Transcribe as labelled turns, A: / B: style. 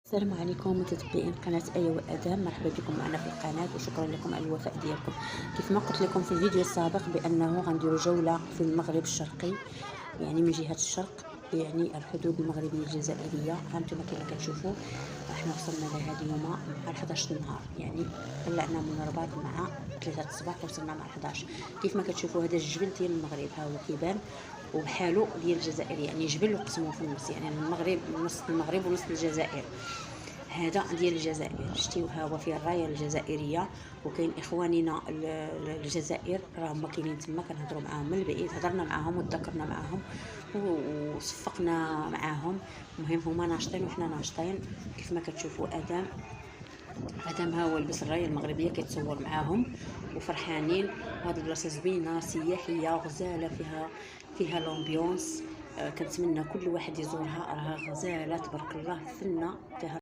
A: السلام عليكم متتبعين قناة آية وآدم، مرحبا بكم معنا في القناة وشكرا لكم على الوفاء ديالكم. كيف ما قلت لكم في الفيديو السابق بأنه غنديروا جولة في المغرب الشرقي، يعني من جهة الشرق، يعني الحدود المغربية الجزائرية. هانتم كما كتشوفوا احنا وصلنا لهذا اليوم مع 11 النهار، يعني طلعنا من الرباط مع 3 الصباح وصلنا مع 11. كيف ما كتشوفوا هذا الجبل ديال المغرب ها هو كيبان وبحالو ديال الجزائر، يعني جبل وقسموه في النص، يعني المغرب نص المغرب ونص الجزائر. هذا ديال الجزائر، شتيو ها هو فيه الرايه الجزائريه، وكاين اخواننا الجزائر راهم كاينين تما، كنهضروا معاهم من البعيد، هضرنا معاهم وتذكرنا معاهم وصفقنا معاهم. المهم هما ناشطين وحنا ناشطين. كيف ما كتشوفوا ادم ها هو لبس الرايه المغربيه كيتصور معاهم وفرحانين. وهذه البلاصه زوينه سياحيه وغزاله، فيها لومبيونس. كنتمنى كل واحد يزورها، راها غزاله تبارك الله، فنه فيها.